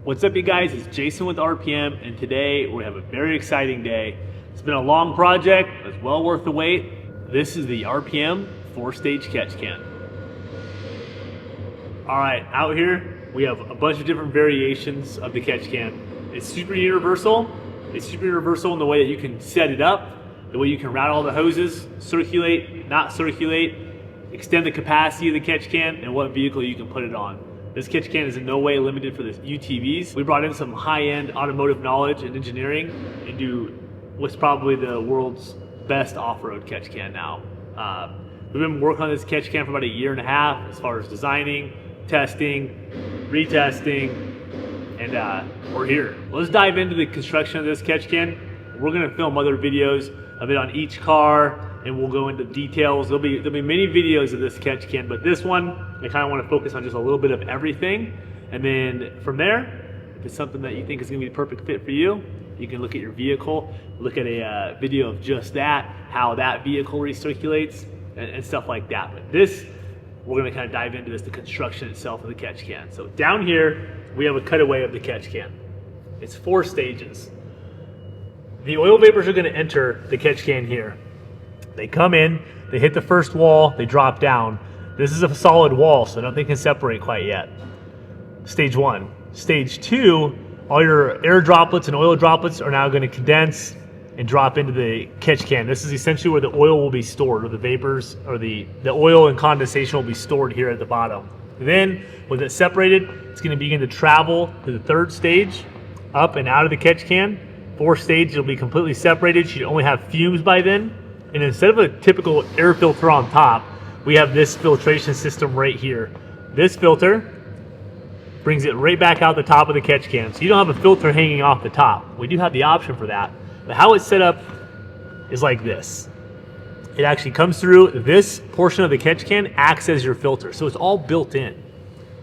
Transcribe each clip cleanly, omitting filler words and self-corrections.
What's up, you guys? It's Jason with RPM, and today we have a very exciting day. It's been a long project, but it's well worth the wait. This is the RPM 4-stage catch can. All right, out here we have a bunch of different variations of the catch can. It's super universal. It's super universal in the way that you can set it up, the way you can route all the hoses, circulate, not circulate, extend the capacity of the catch can, and what vehicle you can put it on. This catch can is in no way limited for the UTVs. We brought in some high-end automotive knowledge and engineering into what's probably the world's best off-road catch can now. We've been working on this catch can for about 1.5 years as far as designing, testing, retesting, and we're here. Let's dive into the construction of this catch can. We're gonna film other videos of it on each car, and we'll go into details. There'll be many videos of this catch can, but this one, I kind of want to focus on just a little bit of everything. And then from there, if it's something that you think is going to be the perfect fit for you, you can look at your vehicle, look at a video of just that, how that vehicle recirculates, and stuff like that. But this, we're going to kind of dive into this, the construction itself of the catch can. So down here, we have a cutaway of the catch can. It's 4 stages. The oil vapors are going to enter the catch can here. They come in, they hit the first wall, they drop down. This is a solid wall, so nothing can separate quite yet. Stage 1. Stage 2, all your air droplets and oil droplets are now going to condense and drop into the catch can. This is essentially where the oil will be stored, or the vapors, or the oil and condensation will be stored here at the bottom. Then, with it separated, it's going to begin to travel to the 3rd stage, up and out of the catch can. 4th stage, it'll be completely separated. You should only have fumes by then. And instead of a typical air filter on top, we have this filtration system right here. This filter brings it right back out the top of the catch can. So you don't have a filter hanging off the top. We do have the option for that. But how it's set up is like this. It actually comes through, this portion of the catch can acts as your filter. So it's all built in.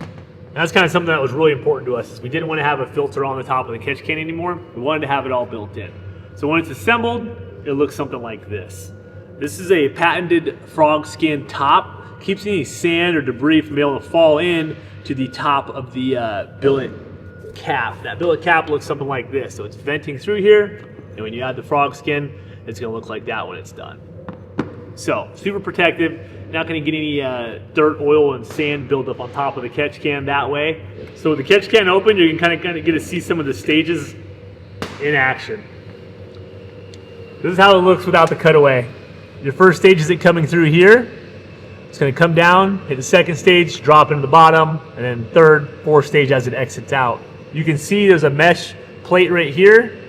And that's kind of something that was really important to us, is we didn't want to have a filter on the top of the catch can anymore. We wanted to have it all built in. So when it's assembled, it looks something like this. This is a patented frog skin top. Keeps any sand or debris from being able to fall in to the top of the billet cap. That billet cap looks something like this. So it's venting through here, and when you add the frog skin, it's gonna look like that when it's done. So, super protective. Not gonna get any dirt, oil, and sand buildup on top of the catch can that way. So with the catch can open, you can kind of get to see some of the stages in action. This is how it looks without the cutaway. Your first stage is it coming through here. It's going to come down, hit the 2nd stage, drop into the bottom, and then 3rd, 4th stage as it exits out. You can see there's a mesh plate right here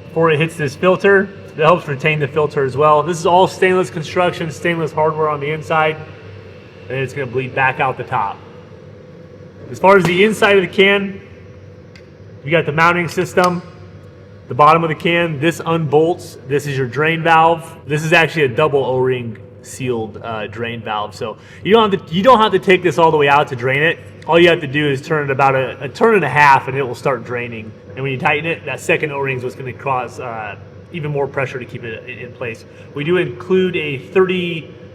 before it hits this filter. That helps retain the filter as well. This is all stainless construction, stainless hardware on the inside, and it's going to bleed back out the top. As far as the inside of the can, you got the mounting system. The bottom of the can, this unbolts. This is your drain valve. This is actually a double O-ring sealed drain valve. So you don't have to take this all the way out to drain it. All you have to do is turn it about a turn and a half, and it will start draining. And when you tighten it, that second O-ring is what's going to cause even more pressure to keep it in place. We do include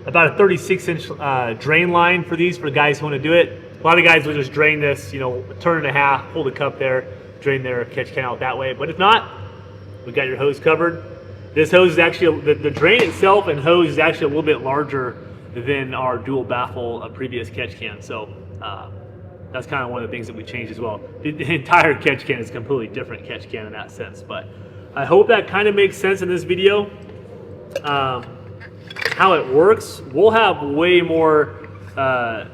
about a 36-inch drain line for these, for guys who want to do it. A lot of guys will just drain this, a turn and a half, hold the cup there, drain their catch can out that way. But if not, we got your hose covered. This hose is actually, the drain itself and hose is actually a little bit larger than our dual baffle previous catch can. So that's kind of one of the things that we changed as well. The entire catch can is a completely different catch can in that sense. But I hope that kind of makes sense in this video. How it works, we'll have way more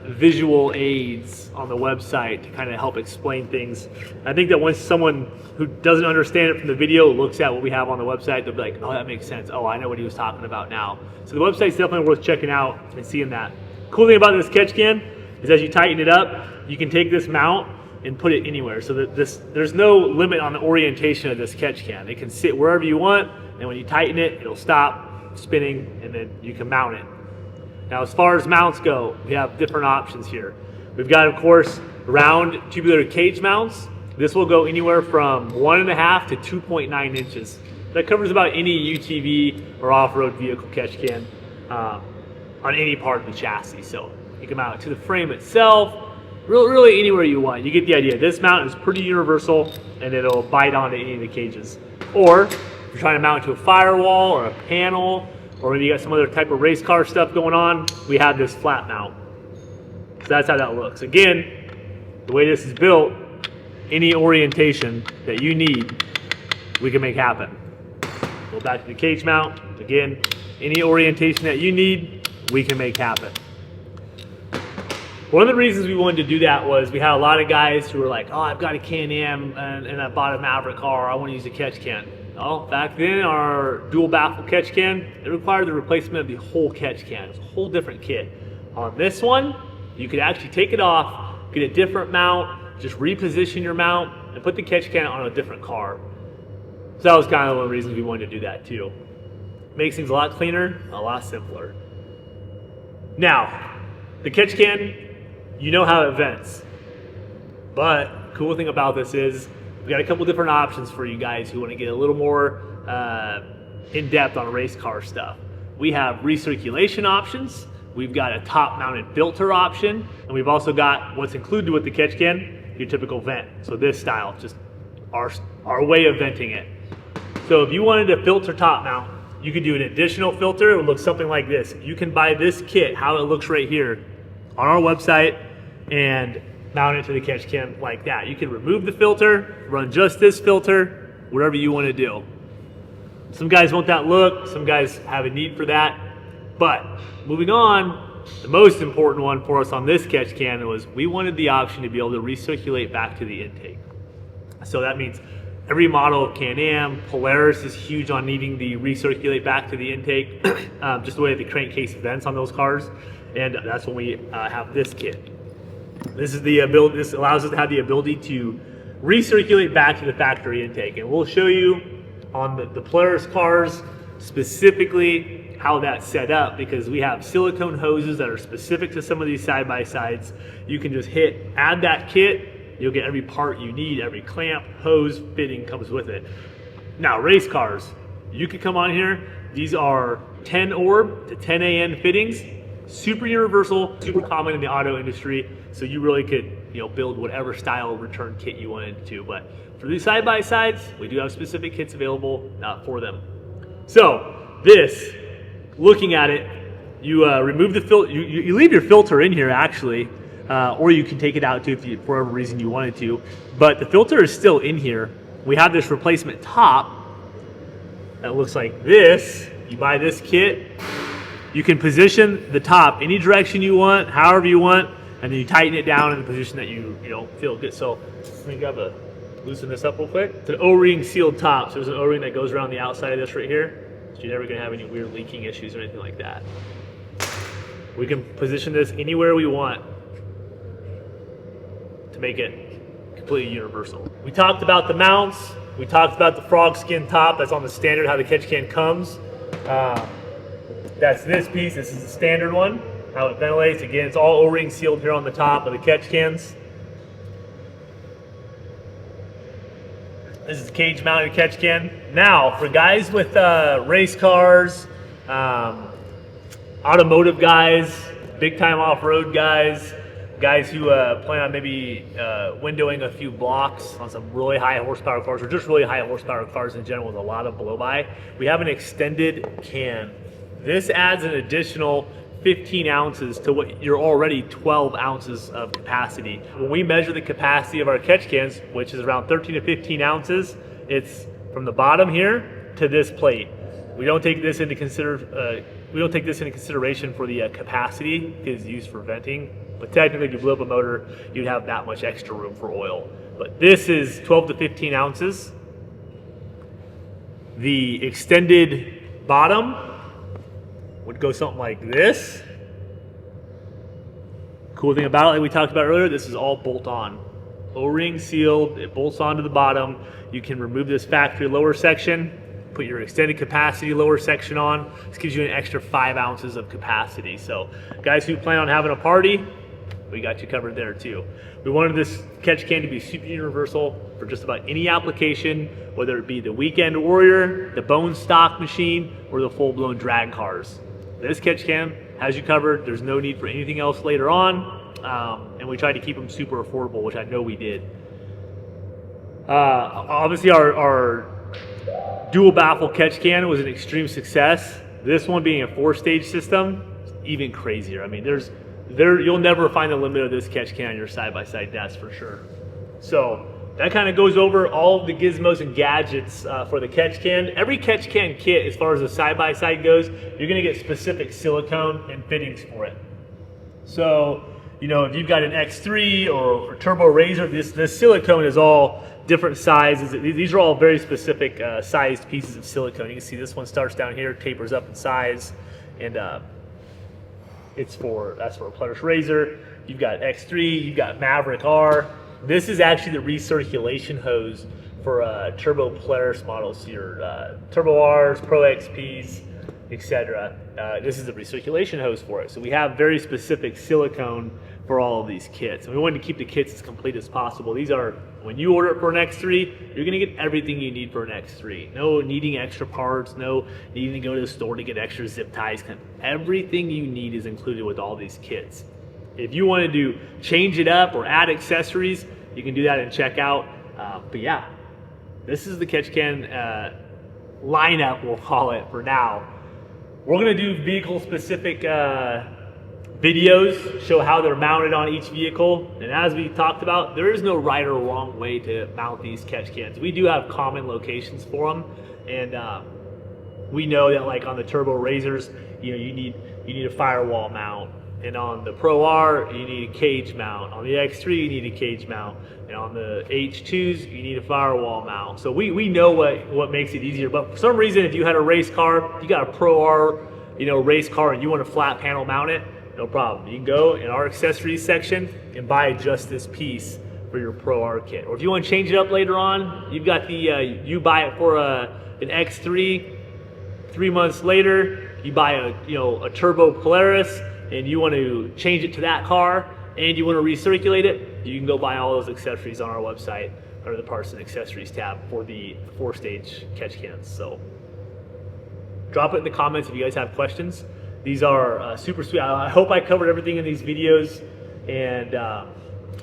visual aids on the website to kind of help explain things. I think that once someone who doesn't understand it from the video looks at what we have on the website, they'll be like, oh, that makes sense. Oh, I know what he was talking about now. So the website's definitely worth checking out and seeing that. Cool thing about this catch can is as you tighten it up, you can take this mount and put it anywhere. So that there's no limit on the orientation of this catch can. It can sit wherever you want, and when you tighten it, it'll stop spinning, and then you can mount it. Now, as far as mounts go, we have different options here. We've got, of course, round tubular cage mounts. This will go anywhere from 1.5 to 2.9 inches. That covers about any UTV or off-road vehicle catch can on any part of the chassis. So you can mount it to the frame itself, really anywhere you want. You get the idea. This mount is pretty universal, and it'll bite onto any of the cages. Or if you're trying to mount it to a firewall or a panel, or maybe you got some other type of race car stuff going on, we have this flat mount. So that's how that looks. Again, the way this is built, any orientation that you need, we can make happen. Go back to the cage mount. Again, any orientation that you need, we can make happen. One of the reasons we wanted to do that was we had a lot of guys who were like, oh, I've got a Can-Am and I bought a Maverick car, I want to use a catch can. Well, back then our dual baffle catch can, it required the replacement of the whole catch can. It's a whole different kit. On this one, you could actually take it off, get a different mount, just reposition your mount, and put the catch can on a different car. So that was kind of one of the reasons we wanted to do that too. Makes things a lot cleaner, a lot simpler. Now, the catch can, you know how it vents. But the cool thing about this is we got a couple different options for you guys who want to get a little more in depth on race car stuff. We have recirculation options. We've got a top mounted filter option, and we've also got what's included with the catch can, your typical vent. So this style, just our way of venting it. So if you wanted a filter top mount, you could do an additional filter. It would look something like this. You can buy this kit, how it looks right here, on our website and mount it to the catch can like that. You can remove the filter, run just this filter, whatever you want to do. Some guys want that look, some guys have a need for that. But moving on, the most important one for us on this catch can was we wanted the option to be able to recirculate back to the intake. So that means every model of Can-Am, Polaris is huge on needing the recirculate back to the intake, just the way the crankcase vents on those cars. And that's when we have this kit. This allows us to have the ability to recirculate back to the factory intake. And we'll show you on the Polaris cars specifically how that's set up, because we have silicone hoses that are specific to some of these side-by-sides. You can just add that kit, you'll get every part you need, every clamp, hose, fitting comes with it. Now, race cars, you could come on here. These are 10 orb to 10 AN fittings, super universal, super common in the auto industry. So you really could, build whatever style return kit you wanted to. But for these side-by-sides, we do have specific kits available for them. So this, looking at it, you remove the filter. You leave your filter in here actually, or you can take it out too if you, for whatever reason you wanted to. But the filter is still in here. We have this replacement top that looks like this. You buy this kit. You can position the top any direction you want, however you want, and then you tighten it down in the position that you feel good. So let me loosen this up real quick. It's an O-ring sealed top. So there's an O-ring that goes around the outside of this right here. So you're never gonna have any weird leaking issues or anything like that. We can position this anywhere we want to make it completely universal. We talked about the mounts. We talked about the frog skin top. That's on the standard, how the catch can comes. That's this piece. This is the standard one. How it ventilates. Again, it's all O-ring sealed here on the top of the catch cans. This is the cage mounted catch can. Now, for guys with race cars, automotive guys, big time off-road guys, guys who plan on maybe windowing a few blocks on some really high horsepower cars, or just really high horsepower cars in general with a lot of blow-by, we have an extended can. This adds an additional 15 ounces to what you're already 12 ounces of capacity. When we measure the capacity of our catch cans, which is around 13 to 15 ounces, it's from the bottom here to this plate. We don't take this into consideration for the capacity, because it's used for venting. But technically, if you blew up a motor, you'd have that much extra room for oil. But this is 12 to 15 ounces. The extended bottom would go something like this. Cool thing about it, like we talked about earlier, this is all bolt-on. O-ring sealed, it bolts onto the bottom. You can remove this factory lower section, put your extended capacity lower section on. This gives you an extra 5 ounces of capacity. So guys who plan on having a party, we got you covered there too. We wanted this catch can to be super universal for just about any application, whether it be the weekend warrior, the bone stock machine, or the full-blown drag cars. This catch can has you covered. There's no need for anything else later on. And and we tried to keep them super affordable, which I know we did. Obviously, our dual baffle catch can was an extreme success. This one being a 4-stage system, even crazier. I mean, you'll never find the limit of this catch can on your side-by-side desk for sure. So that kind of goes over all of the gizmos and gadgets for the catch can. Every catch can kit, as far as the side-by-side goes, you're gonna get specific silicone and fittings for it. So, you know, if you've got an X3 or Turbo Razor, this silicone is all different sizes. These are all very specific sized pieces of silicone. You can see this one starts down here, tapers up in size, and that's for a Polaris Razor. You've got X3, you've got Maverick R. This is actually the recirculation hose for Turbo Polaris models here, Turbo Rs, Pro XPs, etc. This is the recirculation hose for it. So we have very specific silicone for all of these kits. And we wanted to keep the kits as complete as possible. These are, when you order it for an X3, you're gonna get everything you need for an X3. No needing extra parts, no needing to go to the store to get extra zip ties. Everything you need is included with all these kits. If you wanted to change it up or add accessories, you can do that in checkout. But yeah, this is the catch can lineup, we'll call it for now. We're gonna do vehicle specific videos, show how they're mounted on each vehicle. And as we talked about, there is no right or wrong way to mount these catch cans. We do have common locations for them. And we know that like on the Turbo Razors, you know, you need a firewall mount. And on the Pro R, you need a cage mount. On the X3, you need a cage mount. And on the H2s, you need a firewall mount. So we know what makes it easier. But for some reason, if you had a race car, you got a Pro R, you know, race car, and you want a flat panel mount it, no problem. You can go in our accessories section and buy just this piece for your Pro R kit. Or if you want to change it up later on, you've got the, you buy it for an X3, 3 months later, you buy a Turbo Polaris, and you want to change it to that car, and you want to recirculate it, you can go buy all those accessories on our website under the parts and accessories tab for the 4-stage catch cans. So drop it in the comments if you guys have questions. These are super sweet. I hope I covered everything in these videos, and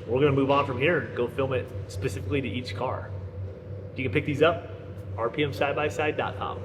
we're gonna move on from here and go film it specifically to each car. You can pick these up, rpmsidebyside.com.